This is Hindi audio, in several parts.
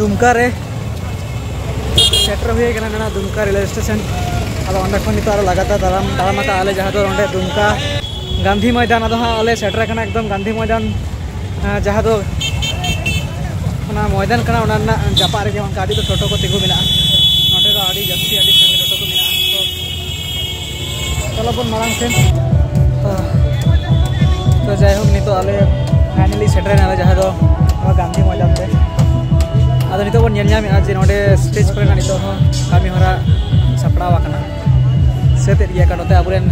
दुमका रे सेटर हुए ना दुमका रेलवे स्टेशन अब अंदर खन नितो लगातार दाराम आले जहाँ दो अंडे दुमका गांधी मैदान अदो हाँ आले सेटर कना एकदम गांधी मैदान जहाँ दो मैदान कना उना जापा रे गाड़ी तो टोटो को तिगु मेना नोटे दो आड़ी जस्ती आड़ी संगे टोटो को मेना तो चलो बन मारांग सेन तो जायहोक नितो आले फाइनली सेटर नाले जहाँ दो गांधी मैदान ते आदो नितो बन नेल जे नोडे स्टेज पर नितो हो कामी हरा सपड़ाव आकना सेते रिया का नोते अबुरेन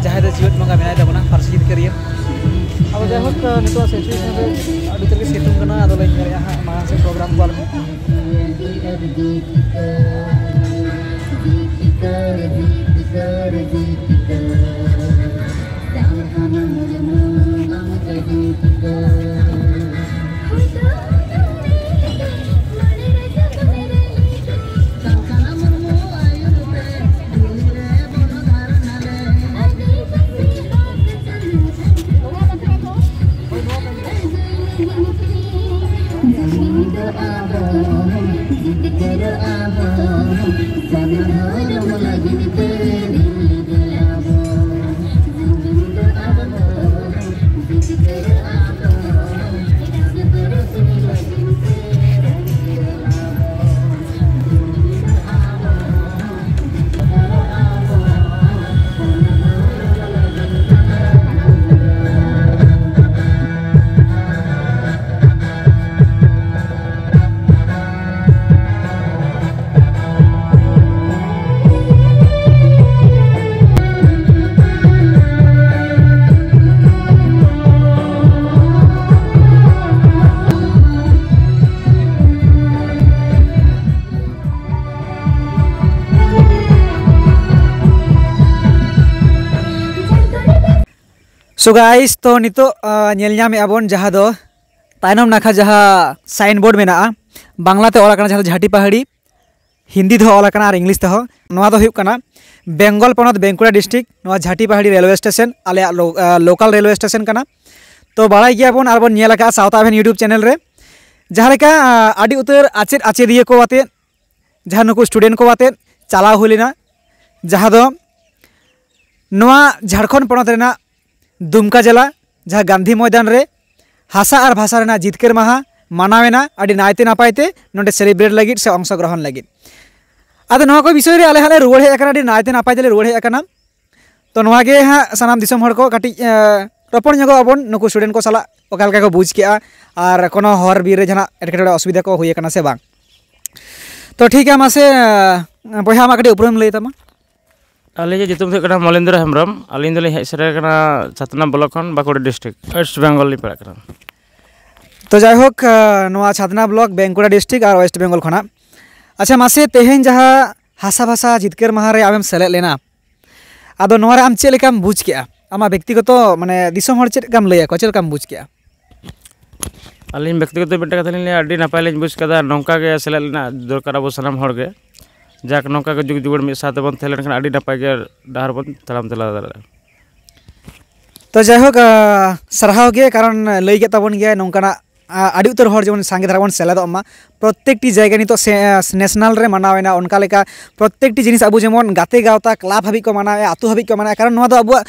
जहाँ दो जीवत मंगा मेना तबना फारसी जितकरिया अब जायहोक नितो सिचुएशन रे अभी तक सितुंग कना आदो लाइन रे हां मां से प्रोग्राम को सो गाइस तो नितो नेल नामे आबोन जहाँ दो तायनम नाखा जहाँ साइन बोर्ड मेना बांग्ला ते ओला कना जहाँ झाटी पहाड़ी हिंदी दो ओला कना और इंग्लिश ते हो नोआ दो हुयुग कना बेंगल पोनत बेंकुड़ा डिस्ट्रिक्ट नोआ झाटी पहाड़ी रेलवे स्टेशन आले लोकल रेलवे स्टेशन कना तो बाड़ाय गया बोन आर बोन नेल का साउथ आवेन यूट्यूब चैनल रे जहाँ लेका आडी उतर आचेदिया को आते जहाँ नुकु स्टूडेंट को आते चलाव हुलिना जहाँ दो नोआ झारखंड पोनत रेना दुमका जिला जहाँ गांधी मैदान रे हासा और भाषा रेना जितकेर माहा मानावेना आडी नायते नापायते नोडे सेलिब्रेट लगित से अंशग्रहण लगित आदो नोआ को विषय रे आले हाले रुवाड़ हेज आडी नायते नापायते रुवाड़ हेज आकना तो नोआ गे हाँ सानाम दिसम हर को काटी रपण ñogo आबोन नुकु स्टूडेंट को साला ओका लका को बुझ केआ और कोनो हर बीर रे जहां एटकेटोड़े असुविधा को हुई आकना से बांग तो ठीक है मासे बहा मा काटी उपरम लई तमा आले जितुम थे कना मलेंद्र हेम्ब्रम आलिन दले हेज सरे कना छातना ब्लॉक खन बाकुड़ा डिस्ट्रिक्ट वेस्ट बेंगल नि पड़ा कना तो जायहोक नोआ छातना ब्लॉक बेंकुड़ा डिस्ट्रिक्ट और वेस्ट बेंगल खना अच्छा मासे तेहेन जहाँ हासा भाषा जितकेर माहा रे आमेम सेलेद लेना आदो नोआ रे आम चेद लेकाम बुझ केआ आमा व्यक्तिगत माने दिसम हर चेद लेकाम लैया को चेद लेकाम बुझ केआ आलिन व्यक्तिगत बेटा कथा लिन आडी नापाय लिन बुझ कदा नोंका गे सेलेद लेना दरकार अब सनाम हर गे जाक नौका के जुग जुगड़ में साथ बन थे लेकिन आड़ी नपाय के डाहर बन तलाम तला तो जायहोक सरहाव गे कारण लई के तबन गे नौकाना आड़ी उतर हर जेमन सांगे धारा बन सेलेदोमा प्रत्येकटी जायगा नितो नेशनल रे मनावेना उनका लेका प्रत्येकटी जिनिस अबु जेमन गाते गावता क्लाब हाबी को मनावे आतु हाबी को मनावे कारण नोआ दो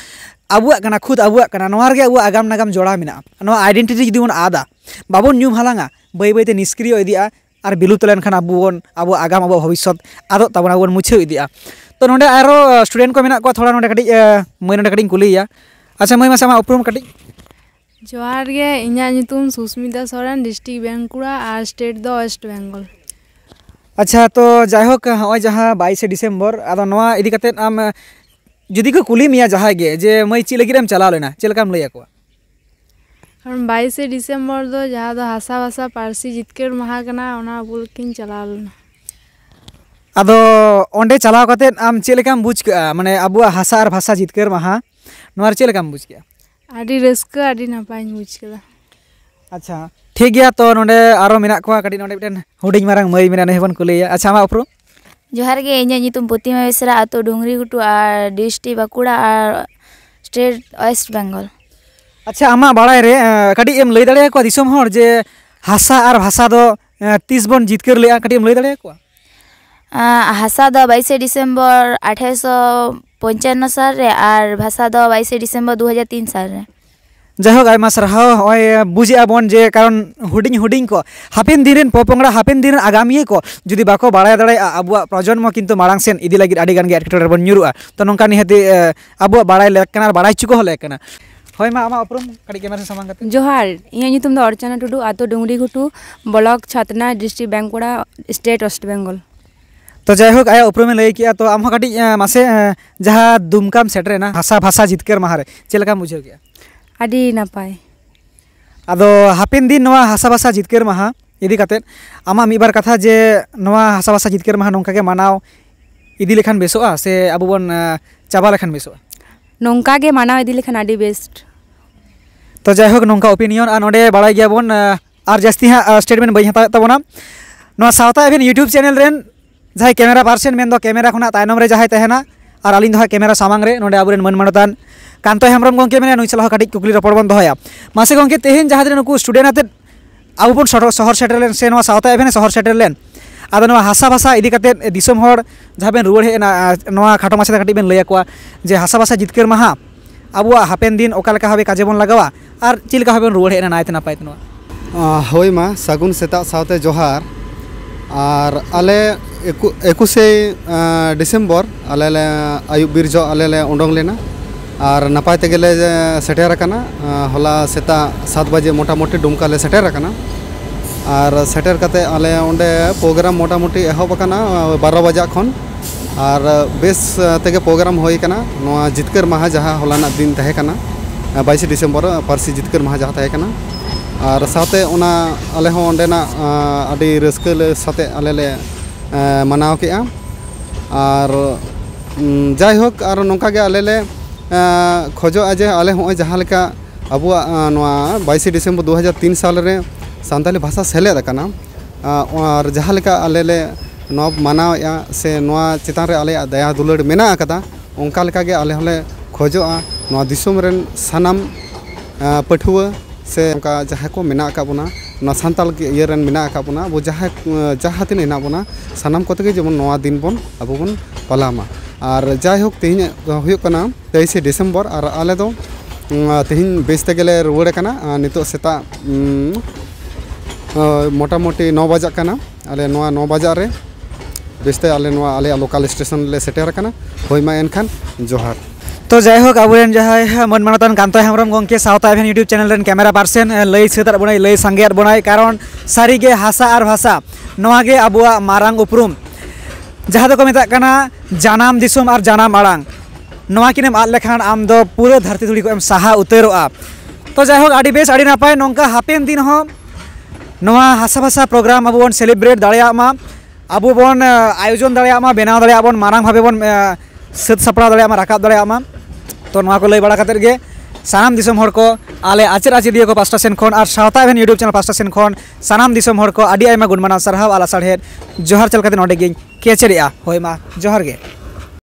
अबुआ कना खुद अबुआ कना नोआ गे अबु आगाम नागाम जोड़ा मेना नोआ आइडेंटिटी जुदी बन आदा बाबन न्यूम हालांगा बै बैते निष्क्रिय इदिया और बिलुत लेनखान अब आगाम अब भविष्य आदो तबन अब मुछाव इदिया तो नोडे आरो स्टूडेंट को मेना को थोड़ा नोडे कटी मै नोडे कटी कुलिया अच्छा मै मासा उपरूम कटी जोहार गे इन्या नितुम सुस्मिता सोरेन डिस्ट्रिक्ट बेंकुड़ा और स्टेट दो वेस्ट बेंगल अच्छा तो जायहोक होय जहाँ 22 डिसेम्बर आदो नोआ इदी कते आम जुदी को कुली मिया जहाँ गे जे मै ची लगिरेम चला लेना चेलकाम लैया को 22 डिसेम्बर दो जहाँ दो हासा भाषा पारसी जितकेर माहा कना ओना बुलकिन चला लेना आदो ओंडे चलाव कते आम चेलकाम बुझ के माने अबुआ हासा और भाषा जितकेर माहा नोआर चेलकाम बुझ के आडी रस्का आडी नापाय बुझ केदा अच्छा ठीक गया तो नोडे आरो मेना को कटी नोडे मिटन हुडिंग मारंग मै मेना नेहबन कुलिया अच्छा मा उपरो जोहार गे इन्या नितुम प्रतिमा बेसरा आतो डोंगरी गुटू और डिस्ट्रिक्ट बाकुड़ा और स्टेट वेस्ट बेंगल अच्छा आमा बाड़ाय रे कटी एम लई दाड़े को दिसम हर जे हासा और भाषा दो तीस बन जितकर ले कटी लई दाड़े को हासा दो 22 डिसेम्बर 1855 साल रे और भाषा दो 22 डिसेम्बर 2003 साल रे जाहोक आयमा सरहाव होय बुझे आबन जे कारण हुडिंग हुडिंग को हापेन दिन पोपोंगड़ा हापेन दिन आगामी को जुदी बाको बाड़ाय दाड़े आबुआ प्रजन्म किंतु मारांग सेन इदी लगी आडी गान गे एटकेटोरे बन ᱧᱩᱨᱩᱜᱼᱟ तो नोंका निहति आबुआ बाड़ाय लेकना बाड़ाय चुको लेकना होय मा आमा उपरुम कड़ी कैमरा से सामांग कते जोहार इया ᱧᱩᱛᱩᱢ ᱫᱚ अर्चना टुडू आतो Dungri Ghutu block Chhatna district Bankura state West Bengal तो जायहोक आया उपरुम में लई किया तो आम कड़ी मासे जहां दुमकाम सेटरेना हासा भाषा जितकर माहारे चेलका बुझाव गया आदि नापाय आदो हापेन दिन नवा हासा भाषा जितकर माहा इदी काते आमा मिबार कथा जे नवा हासा भाषा जितकर माहा नोंका के मानाव इदी लेखान बेसोआ से आबो बन चाबा लेखान बेसोआ नोंका गे मानाव इदी लेखान आदि बेस्ट तो जायहोक नोंका ओपिनियन आ नोडे बाड़ाय गया बन आर जास्ती हा स्टेटमेंट बई हता तबोना नवा सावता एभेन यूट्यूब चैनल रेन जहां कैमरा पार्सन मेन दो कैमरा खुना तायनम रे जहां तहना और आलिन दो कैमरा सामांग रे नोडे आबुरेन मन मानतान कांतो हेमरम गंके मेने नुई सलाह काटी कुकली रपड़ बन दोया मासे गंके तेहेन जहां दिन नुकु स्टूडेंट आते आबु बन शहर सेटल लेन से नवा सावता एभेन शहर सेटल लेन आदो नवा हासा भाषा इदी काते दिसम हर जहां बेन रुवाड़ हेना नवा खाटो मासे काटी बेन लैया कोआ जे हासा भाषा जितकर माहा आबुआ हापेन दिन ओका लेका हबे काजे बन लगावा और चिलका हबे रुवाड़ हेना नायते नापाय तनवा होय मा सागुन सेता सावते जोहार और आले 21 डिसेम्बर आले ले आयुब बिरजो आले ले उडोंग लेना और नपाय तेगेले सेटेर आकाना होला सेता 7 बजे मोटा मोटी डुमका ले सेटेर आकाना और सेटेर काते आले ओंडे प्रोग्राम मोटा मोटी एहब आकाना 12 बजे खन और बेस तेगे प्रोग्राम होय काना नोआ जितकर माहा जहां होलाना दिन तहे काना 22 डिसेम्बर पारसी जितकर माहा जहां तहे काना और साथे ओना आले हो ओंडेना आडी रस्कल साथे आले ले मनाव के और जायहोक और नोंका गे आले ले खोजो आजे आले हो जहां लेका अबुआ नोआ 22 डिसेम्बर 2003 साल रे सानताली भाषा सेलेद काना और जहां लेका आले ले नो मनाव या से नोआ चितान रे आले दया दुलड़ मेना आकदा ओंका लेका गे आले होले खोजो नोआ दिसोम रेन सानाम पठुआ से उनका जहाँ को मेना का बुना ना सानताल के ये रन मेना का बुना वो जहाँ तीन हेना बुना सानाम कोते के जेमन नवा दिन बन अबो बन पलामा और जायहोक तेहिन हुयुक कना 23 डिसेम्बर और आले दो तेहिन बेस्ते गेले रुवाड़ कना नितो सेता मोटा मोटी 9 बजा कना आले नवा 9 बजा रे बेस्ते आले नवा आले लोकल स्टेशन ले सेटेर कना होयमा एनखान जोहार तो जायहोक आबुरेन जहां मन मानतान कांतो हेमरम गंके सावता एभेन यूट्यूब चैनल रेन कैमरा पार्सन लई सेतार बनाई लई सांगेर बनाई कारण सारी गे हासा और भाषा नोआ गे आबुआ मारांग उपरुम जहां दो को मेता कना जानाम दिसोम और जानाम आड़ांग नोआ किनेम आद लेखान आम दो पूरा धरती धुड़ी को एम साहा उतरोआ तो जायहोक आडी बेस आडी नापाय नोंका हापेन दिन हो नोआ हासा भाषा प्रोग्राम आबु बन सेलिब्रेट दाड़ेयामा आबु बन आयोजन दाड़ेयामा बेनाव दाड़ेयाबन मारांग भाबे बन सत सपड़ा दाड़ेयामा राकाब दाड़ेयामा तो नोआ को लई बड़ा खातिर गे सानाम दिसम हर को आले आचर आचेदिया को पास्टा सेन खन और सावता एभेन यूट्यूब चैनल पास्टा सेन खन सानाम दिसम हर को आडी आयमा गुणमाना सरहाव आला साढ़े जोहार चल खातिर नोडे गे केचरिया होय मा जोहार गे।